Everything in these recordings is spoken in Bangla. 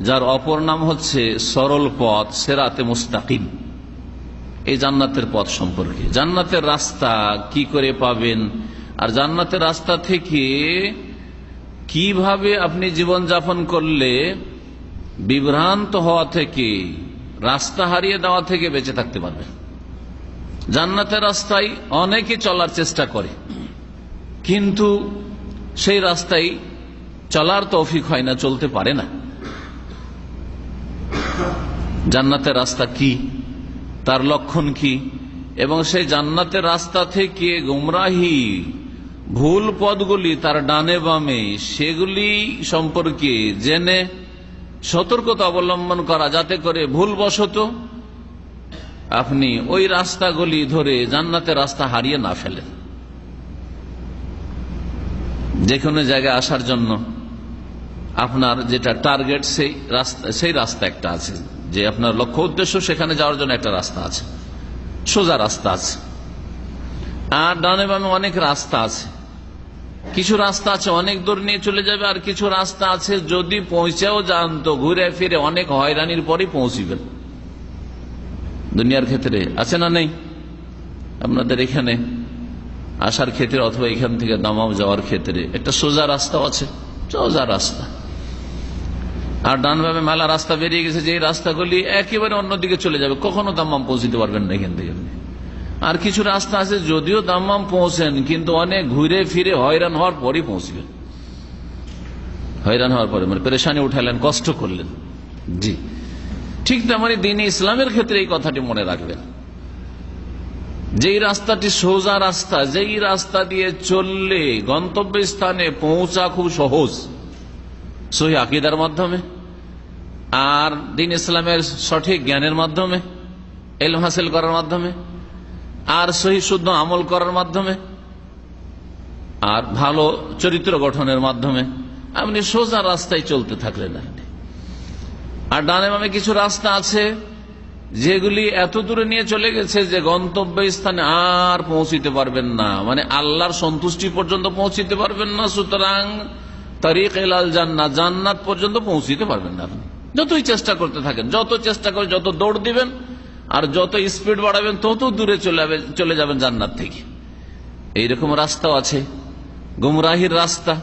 যার অপর নাম হচ্ছে সরল পথ, সিরাতে মুস্তাকিম। এই জান্নাতের পথ সম্পর্কে, জান্নাতের রাস্তা কি করে পাবেন, আর জান্নাতের রাস্তা থেকে কিভাবে আপনি জীবন যাপন করলে বিভ্রান্ত হওয়া থেকে, রাস্তা হারিয়ে দেওয়া থেকে বেঁচে থাকতে পারবেন। জান্নাতের রাস্তায় অনেকে চলার চেষ্টা করে, কিন্তু সেই রাস্তায় চলার তৌফিক হয় না, চলতে পারে না। জান্নাতের রাস্তা কি, তার লক্ষণ কি, এবং সেই জান্নাতের রাস্তা থেকে গুমরাহি ভুল পথগুলি তার ডানে বামে, সেগুলি সম্পর্কে জেনে সতর্কতা অবলম্বন করা, যাতে করে ভুলবশত আপনি ওই রাস্তাগুলি ধরে জান্নাতের রাস্তা হারিয়ে না ফেলেন। যে কোনো জায়গায় আসার জন্য আপনার যেটা টার্গেট, সেই রাস্তা একটা আছে, যে আপনার লক্ষ্য উদ্দেশ্য, সেখানে যাওয়ার জন্য একটা রাস্তা আছে, সোজা রাস্তা আছে। আর ডানে বামে অনেক রাস্তা আছে। কিছু রাস্তা আছে অনেক দূর নিয়ে চলে যাবে, আর কিছু রাস্তা আছে যদি পৌঁছেও যান তো ঘুরে ফিরে অনেক হয়রানির পরই পৌঁছিবেন। দুনিয়ার ক্ষেত্রে আছে না নেই? আপনাদের এখানে আসার ক্ষেত্রে অথবা এখান থেকে দামাম যাওয়ার ক্ষেত্রে একটা সোজা রাস্তা আছে, সোজা রাস্তা। আর ডান ভাবে মেলা রাস্তা বেরিয়ে গেছে, যে রাস্তাগুলি একেবারে অন্যদিকে চলে যাবে, কখনো দাম্মাম পৌঁছতে পারবেন না এখান থেকে। আর কিছু রাস্তা আছে যদিও দাম্মাম পৌঁছেন, কিন্তু অনেক ঘুরে ফিরে হয়রান হওয়ার পরই পৌঁছবেন। হয়রান হওয়ার পরে মানে পেরেশানি উঠালেন, কষ্ট করলেন। জি, ঠিক তেমনি দ্বীন ইসলামের ক্ষেত্রে এই কথাটি মনে রাখবেন। যেই রাস্তাটি সোজা রাস্তা, যেই রাস্তা দিয়ে চললে গন্তব্য স্থানে পৌঁছা খুব সহজ, সহি আকীদার মাধ্যমে, আর দ্বীন ইসলামের সঠিক জ্ঞানের মাধ্যমে, ইলম হাসিল করার মাধ্যমে, আর সহি শুদ্ধ আমল করার মাধ্যমে, আর ভালো চরিত্র গঠনের মাধ্যমে আপনি সোজা রাস্তায় চলতে থাকলেন। আর ডানে বামে কিছু রাস্তা আছে যেগুলি এত দূরে নিয়ে চলে গেছে যে গন্তব্য স্থানে আর পৌঁছিতে পারবেন না, মানে আল্লাহর সন্তুষ্টি পর্যন্ত পৌঁছিতে পারবেন না। সুতরাং তারিক ইলাল জান্নাত, জান্নাত পর্যন্ত পৌঁছিতে পারবেন না আপনি, যতই চেষ্টা করতে থাকেন। যত চেষ্টা করে, যত দৌড় দিবেন আর যত স্পিড বাড়াবেন, তত দূরে চলে যাবেন জান্নাত থেকে। এইরকম রাস্তাও আছে, গুমরাহির রাস্তা।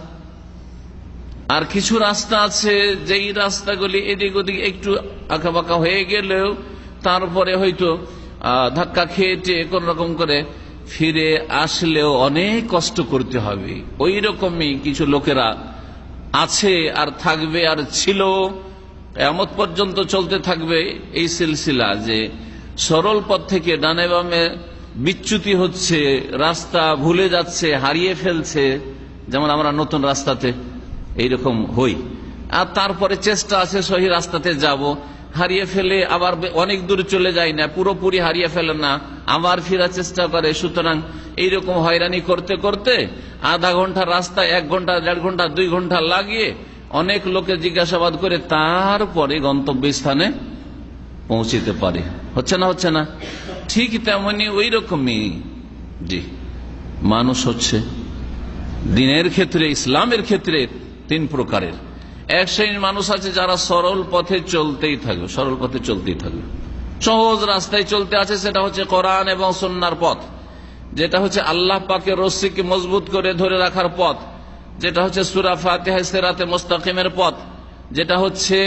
আর কিছু রাস্তা আছে যেই রাস্তাগুলি এদিক ওদিক একটু আঁকাবাঁকা হয়ে গেলেও তারপরে হয়তো ধাক্কা খেয়ে কোন রকম করে ফিরে আসলেও অনেক কষ্ট করতে হবে। ওই রকমই কিছু লোকেরা আছে আর থাকবে, আর ছিল, কিয়ামত পর্যন্ত চলতে থাকবে এই সিলসিলা, যে সরল পথ থেকে ডানে বামে বিচ্যুতি হচ্ছে, রাস্তা ভুলে যাচ্ছে, হারিয়ে ফেলছে। যেমন আমরা নতুন রাস্তাতে এইরকম হই, আর তারপরে চেষ্টা আছে সহি রাস্তাতে যাব, হারিয়ে ফেলে আবার অনেক দূর চলে যায় না, পুরোপুরি হারিয়ে ফেলে না, আবার ফেরার চেষ্টা করে। সুতরাং এইরকম হয়রানি করতে করতে আধা ঘন্টা রাস্তা 1 ঘন্টা, 1.5 ঘন্টা, 2 ঘন্টা লাগিয়ে অনেক লোকে জিজ্ঞাসাবাদ করে তারপরে গন্তব্য স্থানে পৌঁছিতে পারে। হচ্ছে না? হচ্ছে না? ঠিক তেমনি ওই রকমই জি মানুষ হচ্ছে দ্বীনের ক্ষেত্রে, ইসলামের ক্ষেত্রে 3 প্রকারের। এক শ্রেণীর মানুষ আছে যারা সরল পথে চলতেই থাকবে, সরল পথে চলতেই থাকবে, সহজ রাস্তায় চলতে আছে। সেটা হচ্ছে কোরআন এবং সুন্নাহর পথ, যেটা হচ্ছে আল্লাহ পাকের রস্সিকে মজবুত করে ধরে রাখার পথ, যেটা হচ্ছে সূরা ফাতিহা সিরাতে মুস্তাকিমের পথ, যেটা হচ্ছে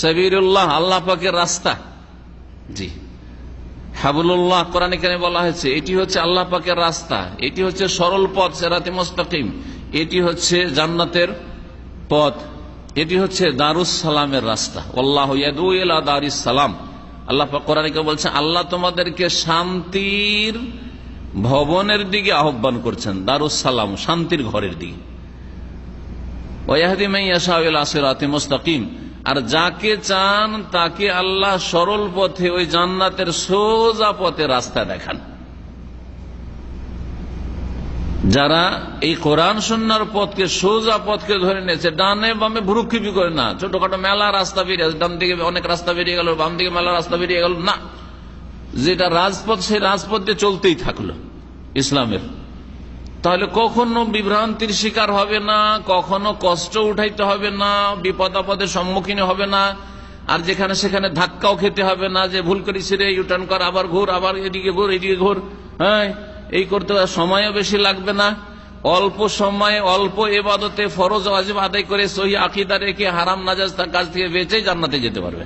সাবিলুল্লাহ, আল্লাহ পাকের রাস্তা। জি, হাবলুল্লাহ কোরআনে কারিমে বলা হয়েছে, এটি হচ্ছে আল্লাহ পাকের রাস্তা, এটি হচ্ছে সরল পথ সিরাতে মুস্তাকিম, এটি হচ্ছে জান্নাতের পথ, এটি হচ্ছে দারুস সালামের রাস্তা। আল্লাহু ইয়াদউ ইলা দারিস সালাম। আল্লাহ পাক কোরআনে কারিমে বলছেন, আল্লাহ তোমাদেরকে শান্তির ভবনের দিকে আহ্বান করছেন, দারুস সালাম, শান্তির ঘরের দিকে। ওয়া ইয়াহদি মান ইয়াশাউ ইলা সিরাতিন মুস্তাকিম, আর যাকে চান তাকে আল্লাহ সরল পথে, ওই জান্নাতের সোজা পথে রাস্তা দেখান। যারা এই কোরআন সুন্নাহর পথকে, সোজা পথকে ধরে নিয়েছে, ডানে বামে ভ্রুক্ষেপই করে না, ছোটখাটো মেলা রাস্তা বেরিয়ে, ডান দিকে অনেক রাস্তা বেরিয়ে গেল, বাম দিকে মেলা রাস্তা বেরিয়ে গেল, না, যেটা রাজপথ সেই রাজপথ দিয়ে চলতেই থাকলো ইসলামের। তাহলে কখনো বিভ্রান্তির শিকার হবে না, কখনো কষ্ট উঠাইতে হবে না, বিপদ আপদের সম্মুখীন হবে না, আর যেখানে সেখানে ধাক্কাও খেতে হবে না যে ভুল করিস রে, ইউটার্ন কর, আবার ঘুর, আবার এদিকে ঘুর, এদিকে ঘুর। হ্যাঁ, এই করতে সময়ও বেশি লাগবে না। অল্প সময়ে অল্প ইবাদতে ফরজ ওয়াজিব আদায় করে সহি আকীদা রেখে হারাম নাজায়েজ কাজ থেকে বেঁচে জান্নাতে যেতে পারবে।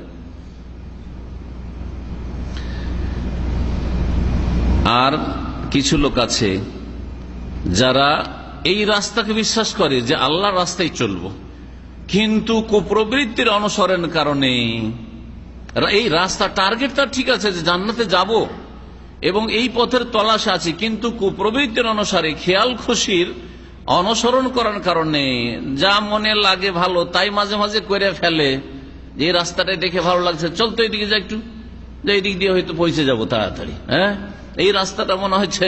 আর কিছু লোক আছে যারা এই রাস্তাকে বিশ্বাস করে যে আল্লাহর রাস্তায় চলবো, কিন্তু কুপ্রবৃত্তির অনুসরণ কারণে এই রাস্তা টার্গেটটা ঠিক আছে যে জান্নাতে যাব এবং এই পথের তলাশ আছে, কিন্তু কুপ্রবৃত্তির অনুসারে খেয়াল খুশির অনুসরণ করার কারণে যা মনে লাগে ভালো তাই মাঝে মাঝে করে ফেলে। যে রাস্তাটা দেখে ভালো লাগছে, চল তো এদিকে যা একটু, যে এই দিক দিয়ে হয়তো পৌঁছে যাবো তাড়াতাড়ি। হ্যাঁ, এই রাস্তাটা মনে হচ্ছে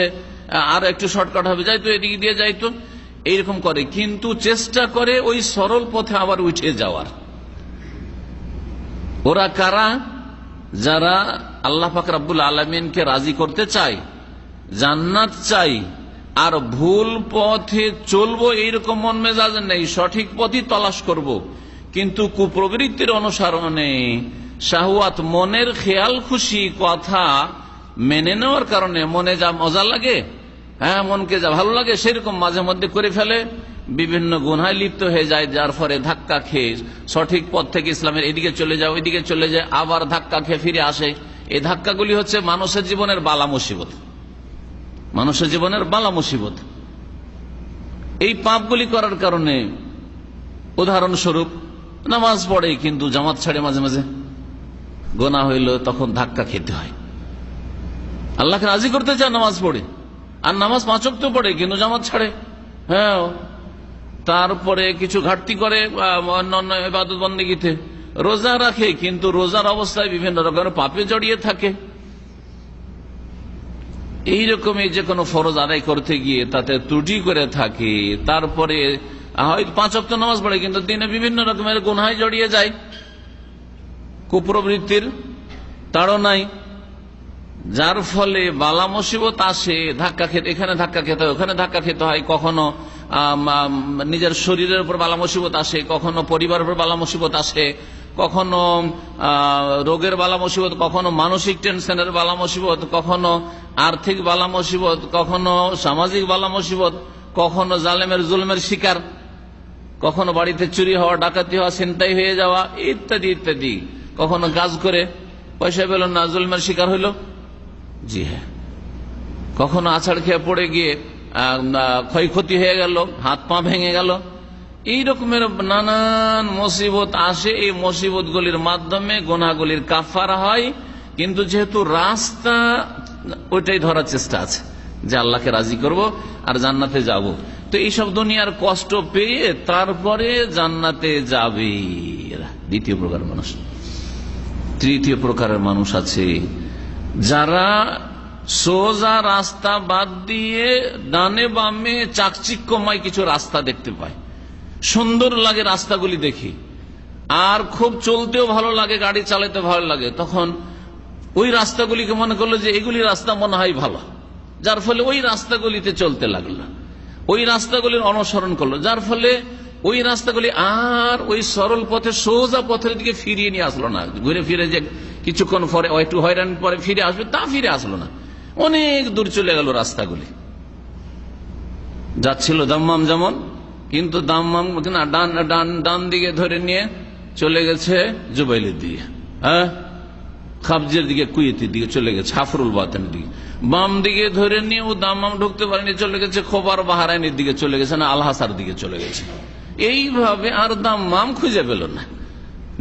আর একটু শর্টকাট হবে, যাই তো এদিকে দিয়ে যাই তো, এইরকম করে, কিন্তু চেষ্টা করে ওই সরল পথে আবার উঠে যাওয়ার। ওরা কারা? যারা আল্লাহ পাক রব্বুল আলামিনকে রাজি করতে চায়, জান্নাত চাই, আর ভুল পথে চলবো এইরকম মন মেজাজ নেই, সঠিক পথই তলাশ করব, কিন্তু কুপ্রবৃত্তির অনুসরণে শাহওয়াত, মনের খেয়াল খুশি কথা মেনে নেওয়ার কারণে মনে যা মজা লাগে, হ্যাঁ মনকে যা ভালো লাগে সেরকম মাঝে মধ্যে করে ফেলে, বিভিন্ন গুনাহে লিপ্ত হয়ে যায়, যার ফলে ধাক্কা খেয়ে সঠিক পথ থেকে ইসলামের এদিকে চলে যায়, ওইদিকে চলে যায়, আবার ধাক্কা খেয়ে ফিরে আসে। এই ধাক্কাগুলি হচ্ছে মানুষের জীবনের বালা মুসিবত, মানুষের জীবনের বালা মুসিবত। এই পাপগুলি করার কারণে উদাহরণস্বরূপ নামাজ পড়ে কিন্তু জামাত ছাড়ে, মাঝে মাঝে গোনা হইল তখন ধাক্কা খেতে হয়। আল্লাহকে রাজি করতে চায় নামাজ পড়ে, আর নামাজ 5 ওয়াক্ত পড়ে কিন্তু জামাত ছাড়ে। হ্যাঁ, তারপরে কিছু ঘাটতি করে অন্যান্য ইবাদত বন্দেগীতে, রোজা রাখে কিন্তু রোজার অবস্থায় বিভিন্ন রকমের পাপে জড়িয়ে থাকে। এইরকমই যে কোনো ফরজ আদায় করতে গিয়ে তাতে ত্রুটি করে থাকে, তারপরে হয়তো 5 ওয়াক্ত নামাজ পড়ে কিন্তু দিনে বিভিন্ন রকমের গুনাহে জড়িয়ে যায়, কুপ্রবৃত্তির তাড়নায়, যার ফলে বালা মুসিবত আসে। ধাক্কা খেতে, এখানে ধাক্কা খেতে হয়, ওখানে ধাক্কা খেতে হয়, কখনো নিজের শরীরের উপর বালা মুসিবত আসে, কখনো পরিবারের উপর বালা মুসিবত আসে, কখনো রোগের বালা মুসিবত, কখনো মানসিক টেনশনের বালা মুসিবত, কখনো আর্থিক বালা মুসিবত, কখনো সামাজিক বালা মুসিবত, কখনো জালেমের জুলমের শিকার, কখনো বাড়িতে চুরি হওয়া, ডাকাতি হওয়া, ছিনতাই হয়ে যাওয়া, ইত্যাদি ইত্যাদি। কখনো কাজ করে পয়সা পেল না, জুলমের শিকার হইল। জি হ্যাঁ, কখনো আছাড় খেয়ে পড়ে গিয়ে ক্ষয়ক্ষতি হয়ে গেল, হাত পা ভেঙে গেল। এই রকমের নানান মুসিবত আসে। এই মুসিবত গুলির মাধ্যমে গুনাহগুলির কাফারা হয়, কিন্তু যেহেতু রাস্তা ওইটাই ধরার চেষ্টা আছে যে আল্লাহকে রাজি করব আর জান্নাতে যাব, তো এইসব দুনিয়ার কষ্ট পেয়ে তারপরে জান্নাতে যাবে। দ্বিতীয় প্রকার মানুষ। তৃতীয় প্রকারের মানুষ আছে যারা সোজা রাস্তা বাদ দিয়ে ডানে বামে চাকচিক্যময় কিছু রাস্তা দেখতে পায়, সুন্দর লাগে রাস্তাগুলি দেখি, আর খুব চলতেও ভালো লাগে, গাড়ি চালাতে ভালো লাগে, তখন ওই রাস্তাগুলিকে মনে করলো যে এগুলি রাস্তা মনে হয় ভালো, যার ফলে ওই রাস্তাগুলিতে চলতে লাগলো, ওই রাস্তাগুলির অনুসরণ করলো, যার ফলে ওই রাস্তাগুলি আর ওই সরল পথে সোজা পথের দিকে ফিরিয়ে নিয়ে আসলো না। ঘুরে ফিরে যে কিছুক্ষণ পরে একটু হয়রান পরে ফিরে আসবে, তা ফিরে আসলো না, অনেক দূর চলে গেল রাস্তাগুলি। যাচ্ছিল দাম্মাম যেমন, কিন্তু দাম্মাম ডান দিকে ধরে নিয়ে চলে গেছে জুবাইলের দিকে, হ্যাঁ খাবজের দিকে, কুয়েতের দিকে চলে গেছে, হাফরুল বাতেনের দিকে। বাম দিকে ধরে নিয়ে ও দাম্মাম ঢুকতে পারেনি, চলে গেছে খোবার বাহারাইনের দিকে চলে গেছে, না আলহাসার দিকে চলে গেছে। এইভাবে আর দাম্মাম খুঁজে পেল না।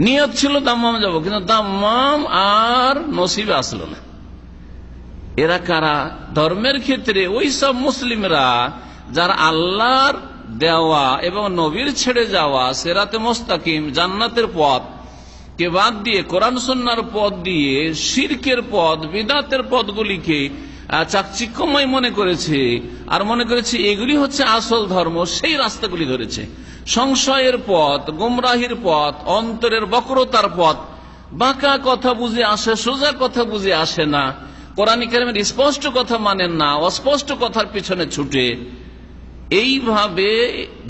নিয়ত ছিল দাম্মাম যাবো, কিন্তু দাম্মাম আর নসিবে আসলো না। এরা কারা? ধর্মের ক্ষেত্রে ওই সব মুসলিমরা যারা আল্লাহর দেওয়া এবং নবীর ছেড়ে যাওয়া সিরাতে মুস্তাকিম, জান্নাতের পথ কে বাদ দিয়ে কোরআন সুন্নাহর পথ দিয়ে শিরকের পথ, বিদআতের পথগুলিকে চাকচিক্যময় মনে করেছে, আর মনে করেছে এগুলি হচ্ছে আসল ধর্ম, সেই রাস্তাগুলি ধরেছে। সংশয়ের পথ, গুমরাহির পথ, অন্তরের বক্রতার পথ, বাঁকা কথা বুঝে আসে, সোজা কথা বুঝে আসে না, কোরআন কারীমের স্পষ্ট কথা মানেন না, অস্পষ্ট কথার পিছনে ছুটে, এইভাবে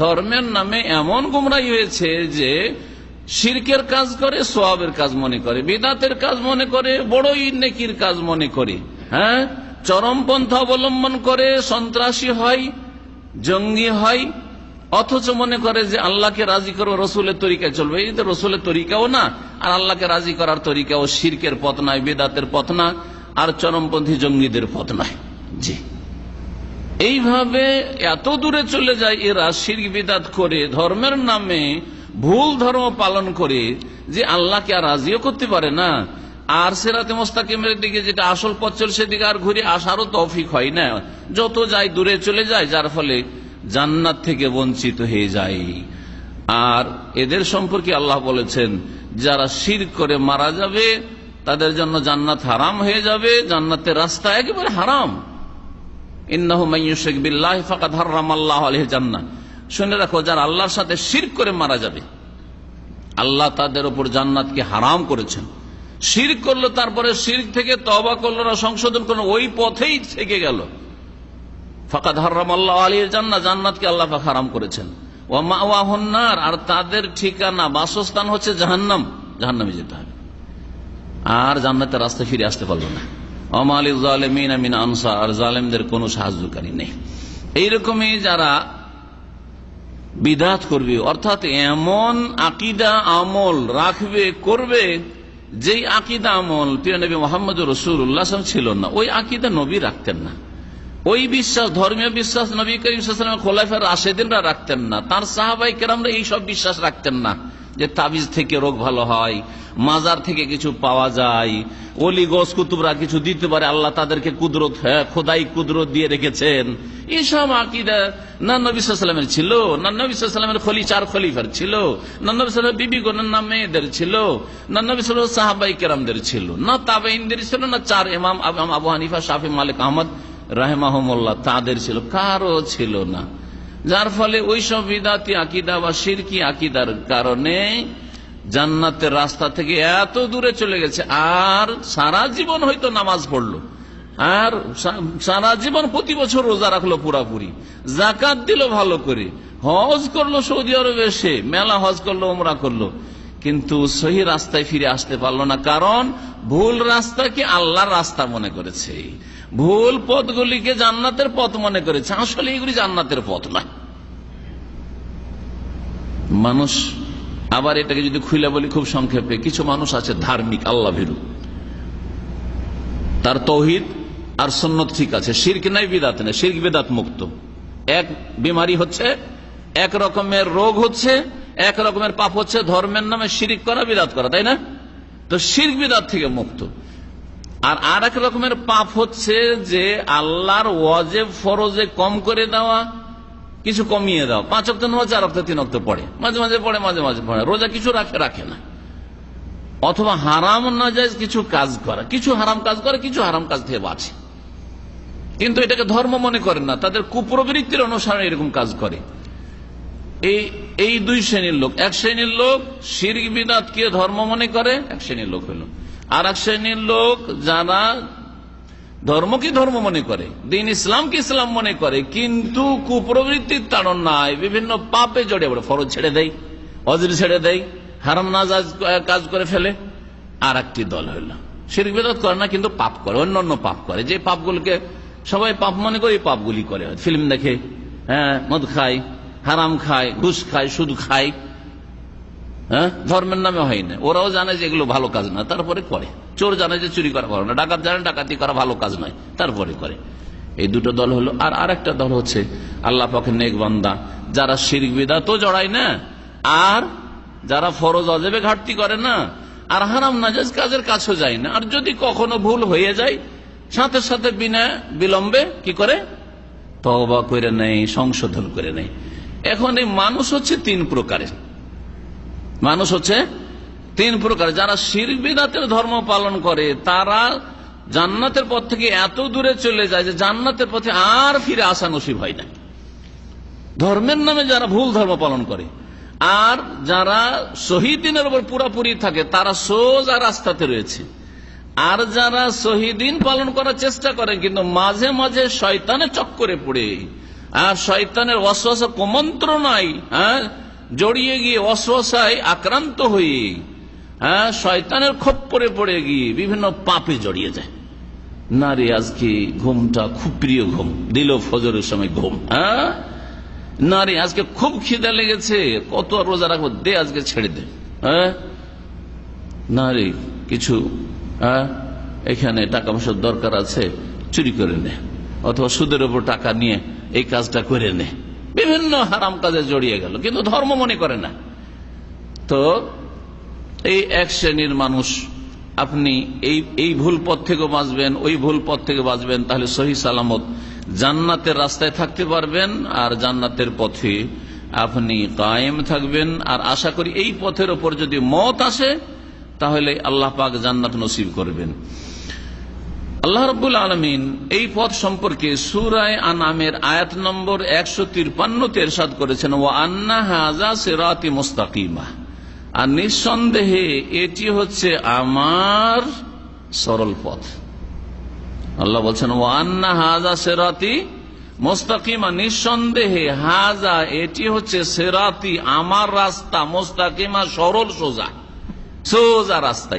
ধর্মের নামে এমন গুমরাহি হয়েছে যে শিরকের কাজ করে সওয়াবের কাজ মনে করে, বিদআতের কাজ মনে করে বড়ই নেকির কাজ মনে করে, হ্যাঁ, চরমপন্থা অবলম্বন করে সন্ত্রাসী হয়, জঙ্গি হয়, অথচ মনে করে যে আল্লাহকে রাজি করবো, রসুলের তরিকায় চলবে। এই তো রসুলের তরিকাও না, আর আল্লাহকে রাজি করার তরিকাও শিরকের পথ নয়, বিদআতের পথ না, আর চরমপন্থী জঙ্গিদের পথ নয়। জি, এইভাবে এত দূরে চলে যায় এরা শিরক বিদআত করে, ধর্মের নামে ভুল ধর্ম পালন করে, যে আল্লাহকে আর রাজিও করতে পারে না, আর সিরাতে মুস্তাকিমের দিকে যেটা আসল পথ চল সেদিকে আর ঘুরে আসারও তৌফিক হয় না, যত যায় দূরে চলে যায়, যার ফলে জান্নাত থেকে বঞ্চিত হয়ে যায়। আর এদের সম্পর্কে আল্লাহ বলেছেন, যারা শিরক করে মারা যাবে তাদের জন্য জান্নাত হারাম হয়ে যাবে, জান্নাতের রাস্তা একেবারে হারাম। ইন্নাহু মান ইউশরিক বিল্লাহি ফাকাদ হারামাল্লাহু আলাইহি জান্নাহ। শুনে রাখো, যারা আল্লাহর সাথে শিরক করে মারা যাবে, আল্লাহ তাদের উপর জান্নাতকে হারাম করেছেন। শিরক করলো, তারপরে শিরক থেকে তওবা করলো না, সংশোধন করলো, ওই পথেই থেকে গেল, ফাকাদ হারামাল্লাহু আলাইহি জান্নাহ, জান্নাতকে আল্লাহ পাক হারাম করেছেন। ওয়া মাওয়াহুন নার, আর তাদের ঠিকানা বাসস্থান হচ্ছে জাহান্নাম, জাহান্নামে যেতে হবে, আর জান্নাতের রাস্তায় ফিরে আসতে পারলো না। ওয়া মা লিল জালিমিনা মিন আনসার, আর জালেমদের কোনো সাহায্যকারী নেই। এইরকমই যারা বিদআত করবে, অর্থাৎ এমন আকীদা আমল রাখবে, করবে, যেই আকীদা আমল প্রিয় নবী মুহাম্মদ রাসূলুল্লাহ সাল্লাল্লাহু আলাইহি ওয়াসাল্লাম ছিল না, ওই আকীদা নবী রাখতেন না, ওই বিশ্বাস, ধর্মীয় বিশ্বাস নবী করিম সাল্লাল্লাহু আলাইহি ওয়াসাল্লাম খোলাফায়ে রাশেদিনরা রাখতেন না, তার সাহাবায়ে কেরামরা এই সব বিশ্বাস রাখতেন না, যে তাবিজ থেকে রোগ ভালো হয়, মাজার থেকে কিছু পাওয়া যায়, ওলি গোস কুতুবরা কিছু দিতে পারে, আল্লাহ তাদেরকে কুদরত, খোদাই কুদরত দিয়ে রেখেছেন। এইসব আকীদা না নবী সাল্লাল্লাহু আলাইহি ওয়াসাল্লামের ছিল, না নবী সাল্লাল্লাহু আলাইহি ওয়াসাল্লামের চার খলিফার ছিল, না নবী সাল্লাল্লাহু আলাইহি ওয়াসাল্লামের বিবিগণের নাম মেয়েদের ছিল, না নবী সাল্লাল্লাহু আলাইহি ওয়াসাল্লাম সাহাবায়ে কেরামদের ছিল, না তাবেঈনদের ছিল, না চার ইমাম আবু হানিফা, শাফি, মালিক, আহমদ রাহিমাহুমুল্লাহ তাদের ছিল, কারো ছিল না। যার ফলে ওইসব বিদআতি আকীদা বা শিরকি আকীদার কারণে জান্নাতের রাস্তা থেকে এত দূরে চলে গেছে। আর সারা জীবন হয়তো নামাজ পড়লো, আর সারা জীবন প্রতি বছর রোজা রাখলো পুরাপুরি, যাকাত দিল ভালো করে, হজ করলো, সৌদি আরবে এসে মেলা হজ করলো, উমরা করলো, কিন্তু সহি রাস্তায় ফিরে আসতে পারলো না, কারণ ভুল রাস্তাকে আল্লাহর রাস্তা মনে করেছে, ভুল পথগুলিকে জান্নাতের পথ মনে করেছে। আসলে এগুলি জান্নাতের পথ নয়। মানুষ আবার এটাকে যদি খুলে বলি খুব সংক্ষেপে, কিছু মানুষ আছে ধার্মিক, আল্লাহ ভীরু, তার তৌহিদ আর সুন্নত ঠিক আছে, শিরক নাই, বিদআত নাই, শিরক বিদআত মুক্ত। এক বিমারি হচ্ছে, এক রকমের রোগ হচ্ছে, এক রকমের পাপ হচ্ছে ধর্মের নামে শিরক করা, বিদআত করা, তাই না? তো শিরক বিদআত থেকে মুক্ত। আর এক রকমের পাপ হচ্ছে যে আল্লাহর ওয়াজিব ফরজে কম করে দেওয়া, কিছু কমিয়ে দাও, 5 ওয়াক্ত নামাজ 4 ওয়াক্ত 3 ওয়াক্ত পড়ে, মাঝে মাঝে পড়ে, মাঝে মাঝে পড়ে, রোজা কিছু রাখে না, অথবা হারাম নাজায়েজ কিছু কাজ করা, কিছু হারাম কাজ করে, কিছু হারাম কাজ থেকে বাঁচে, কিন্তু এটাকে ধর্ম মনে করেন না, তাদের কুপ্রবৃত্তির অনুসারে এরকম কাজ করে। এই দুই শ্রেণীর লোক। এক শ্রেণীর লোক শিরক বিদআতকে ধর্ম মনে করে, এক শ্রেণীর লোক হলো। আর এক শ্রেণীর লোক যারা ধর্মকে ধর্ম মনে করে, দিন ইসলামকে ইসলাম মনে করে, কিন্তু কুপ্রবৃত্তির তাড়নায় বিভিন্ন পাপে জড়িয়ে পড়ে, ফরজ ছেড়ে দেয়, অজর ছেড়ে দেয়, হারাম নাজায়েজ কাজ করে ফেলে। আর একটি দল হইল শিরক বিদআত করে না, কিন্তু পাপ করে, অন্যান্য পাপ করে, যে পাপগুলোকে সবাই পাপ মনে করে, এই পাপগুলি করে। ফিল্ম দেখে, মদ খায়, হারাম খায়, ঘুষ খায়, সুদ খায়, ধর্মের নামে হয় না, ওরাও জানে যে এগুলো ভালো কাজ না, তারপরে করে। চোর জানে যে চুরি করা ভালো না, ডাকাত জানে ডাকাতি করা ভালো কাজ নয়, তারপরে করে। এই দুটো দল হলো। আর আরেকটা দল হচ্ছে আল্লাহ পাকের নেক বান্দা, যারা শিরক বিদআতও জড়ায় না, আর যারা ফরজ ওয়াজিবে ঘাটতি করে না, আর হারাম নাজায়েজ কাজের কাছেও যায় না। আর যদি কখনো ভুল হয়ে যায়, সাথে সাথে বিনা বিলম্বে কি করে, তওবা করে নেয়, সংশোধন করে নেয়। এখন এই মানুষ হচ্ছে 3 প্রকারের। মানুষ হচ্ছে 3 প্রকার। যারা শিরক বিদআতের ধর্ম পালন করে, তারা জান্নাতের পথ থেকে এত দূরে চলে যায় যে জান্নাতের পথে আর ফিরে আসা নসিব হয় না। ধর্মের নামে যারা ভুল ধর্ম পালন করে, আর যারা সহি দ্বীনের উপর পুরাপুরি থাকে, তারা সোজা রাস্তাতে রয়েছে। আর যারা সহি দ্বীন পালন করার চেষ্টা করে, কিন্তু মাঝে মাঝে শয়তানের চক্করে পড়ে আর শয়তানের ওয়াসওয়াসা কুমন্ত্রণায় জড়িয়ে গিয়ে ওয়াসওয়াসায় আক্রান্ত হয়ে শয়তানের খপ্পরে পড়ে গিয়ে বিভিন্ন পাপে জড়িয়ে যায়। নারী আজকে ঘুমটা খুব প্রিয় ঘুম, দিল ফজরের সময় ঘুম। নারী আজকে খুব খিদা লেগেছে, কত রোজা রাখবো, দে আজকে ছেড়ে দে। নারী কিছু এখানে টাকা পয়সার দরকার আছে, চুরি করে নে, অথবা সুদের উপর টাকা নিয়ে এই কাজটা করে নে, বিভিন্ন হারাম কাজে জড়িয়ে গেল, কিন্তু ধর্ম মনে করে না। তো এই এক শ্রেণীর মানুষ, আপনি এই ভুল পথ থেকে বাঁচবেন, ওই ভুল পথ থেকে বাঁচবেন, তাহলে সহি সালামত জান্নাতের রাস্তায় থাকতে পারবেন, আর জান্নাতের পথে আপনি কায়েম থাকবেন। আর আশা করি এই পথের ওপর যদি মওত আসে তাহলে আল্লাহ পাক জান্নাত নসিব করবেন। আল্লাহ রাব্বুল আলামিন এই পথ সম্পর্কে সূরা আনআমের আয়াত নম্বর 153 ইরশাদ করেছেন, ওয়া আন্না হাযা সিরাতি মুস্তাকিমা, আর নিঃসন্দেহে এটি হচ্ছে আমার সরল পথ। আল্লাহ বলছেন ওয়া আন্না হাযা সিরাতি মুস্তাকিমা, নিঃসন্দেহে হাযা এটি হচ্ছে সিরাতি আমার রাস্তা, মুস্তাকিমা সরল সোজা, সোজা রাস্তা,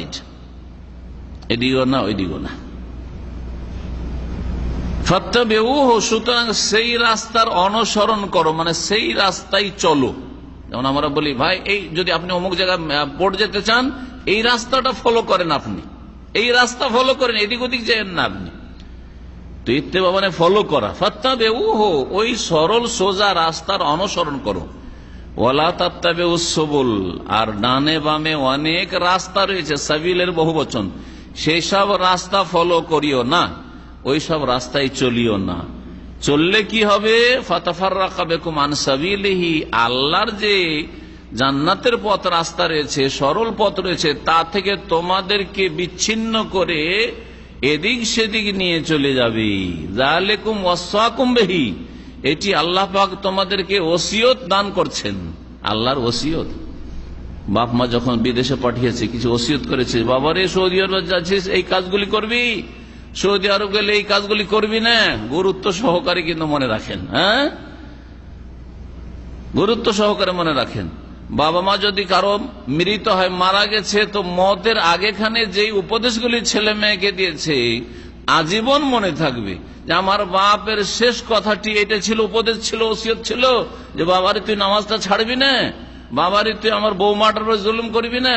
এদিকেও না ওইদিকেও না। ফাত্তাবিউহু, সুতরাং সেই রাস্তার অনুসরণ করো, মানে সেই রাস্তায় চলো। যেমন আমরা বলি, ভাই এই যদি আপনি অমুক জায়গায় পড়ে যেতে চান, এই রাস্তাটা ফলো করেন, আপনি এই রাস্তা ফলো করেন, এদিক ওদিক যাবেন না আপনি। তো ইত্তেবা মানে ফলো করা। ফাত্তাবিউহু, ওই সরল সোজা রাস্তার অনুসরণ করো। ওয়ালা তাত্তাবিউস সুবুল, আর ডানে বামে অনেক রাস্তা রয়েছে, সাবিলের বহুবচন, সেই সব রাস্তা ফলো করিও না, ওই সব রাস্তায় চলিও না। চললে কি হবে? ফাতাফাররাকা বিকুম আন সাবিলিহি, আল্লাহর যে জান্নাতের পথ রাস্তা রয়েছে, সরল পথ রয়েছে, তা থেকে তোমাদেরকে বিচ্ছিন্ন করে এদিক সেদিক নিয়ে চলে যাবে। যালিকুম ওয়াসাকুম বিহি, এটি আল্লাহ পাক তোমাদেরকে ওসিয়ত দান করছেন। আল্লাহর ওসিয়ত, বাপ মা যখন বিদেশে পাঠিয়েছে কিছু ওসিয়ত করেছে, বাবারে সৌদি আরব যাচ্ছিস এই কাজগুলি করবি, সৌদি আরব গেলে এই কাজগুলি করবি না, গুরুত্ব সহকারে কিন্তু মনে রাখেন। গুরুত্ব সহকারে মনে রাখেন। বাবা মা যদি কারো মৃত হয়, মারা গেছে, তো মতের আগেখানে যেই উপদেশগুলি ছেলে মেয়েকে দিয়েছে আজীবন মনে থাকবে, যে আমার বাপের শেষ কথাটি এটা ছিল, উপদেশ ছিল, ওসিয়ত ছিল, যে বাবারে তুই নামাজটা ছাড়বি না, বাবারে তুই আমার বৌমাটার উপর জুলুম করবি না,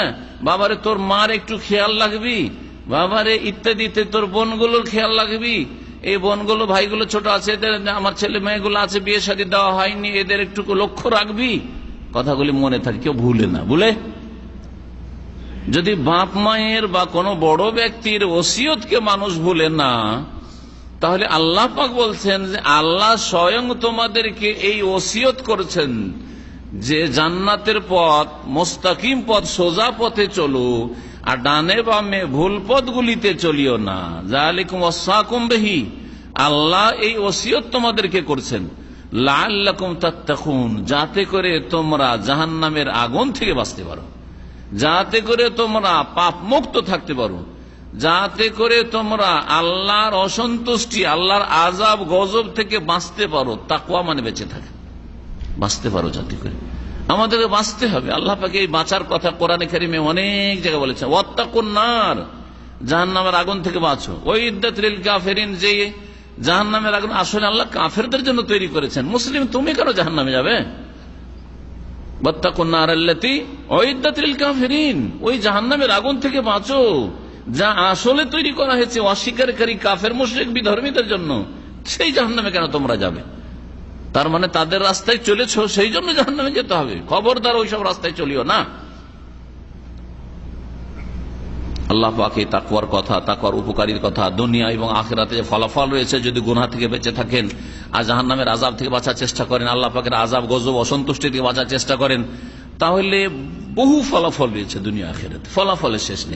বাবারে তোর মার একটু খেয়াল রাখবি, বাবারে ইত্যাদি ইত্যাদি, তোর বোনগুলোর খেয়াল রাখবি, এই বোনগুলো ভাইগুলো ছোট আছে, এদের আমার ছেলে মেয়েগুলো আছে বিয়ে শাদী দেওয়া হয়নি, এদের একটু লক্ষ্য রাখবি। কথাগুলি মনে থাকে, কেউ ভুলে না। ভুলে যদি বাপ মায়ের বা কোনো বড় ব্যক্তির ওসিয়তকে মানুষ ভুলে না, তাহলে আল্লাহ পাক বলছেন যে আল্লাহ স্বয়ং তোমাদেরকে এই ওসিয়ত করেছেন যে জান্নাতের পথ, মুস্তাকিম পথ, সোজা পথে চলো, আর ডানে বামে ভুল পথগুলিতে চলিও না। যালিকুম ওয়াসাকুম বিহি, আল্লাহ এই ওসিয়ত তোমাদেরকে করছেন লাআল্লাকুম তাত্তাকুন, যাতে করে তোমরা জাহান্নামের আগুন থেকে বাঁচতে পারো, যাতে করে তোমরা পাপ মুক্ত থাকতে পারো, যাতে করে তোমরা আল্লাহর অসন্তুষ্টি, আল্লাহর আযাব গজব থেকে বাঁচতে পারো। তাকওয়া মানে বেঁচে থাকে, বাঁচতে পারো, যাতে করে আমাদেরকে বাঁচতে হবে। আল্লাহ পাকে এই বাঁচার কথা কোরআনে কারিমে অনেক জায়গায় বলেছেন, ওয়াত্তাকুন নার, জাহান্নামের আগুন থেকে বাঁচো। উইদ্দাত লিল কাফিরিন, যে জাহান্নামের আগুন আসলে আল্লাহ কাফেরদের জন্য তৈরি করেছেন। মুসলিম তুমি কেন জাহান্নামে যাবে? ওয়াত্তাকুন নার আল্লাতী উইদ্দাত লিল কাফিরিন, ওই জাহান্নামের আগুন থেকে বাঁচো যা আসলে তৈরি করা হয়েছে অস্বীকারী কাফের মুশরিক বিধর্মীদের জন্য। সেই জাহান্নামে কেন তোমরা যাবে? তার মানে তাদের রাস্তায় চলেছো, সেই জন্য জাহান্নামে যেতে হবে। খবরদার ওইসব রাস্তায় চলিও না। আল্লাহ পাক এই তাকওয়ার কথা, তাকওয়ার উপকারীর কথা, দুনিয়া এবং আখিরাতে যে ফলাফল রয়েছে, যদি গুনাহ থেকে বেঁচে থাকেন আর জাহান্নামের আযাব থেকে বাঁচার চেষ্টা করেন, আল্লাহ পাকের আযাব গজব অসন্তুষ্টি থেকে বাঁচার চেষ্টা করেন, তাহলে বহু ফলাফল রয়েছে দুনিয়া আখিরাতে, ফলাফলের শেষ নেই।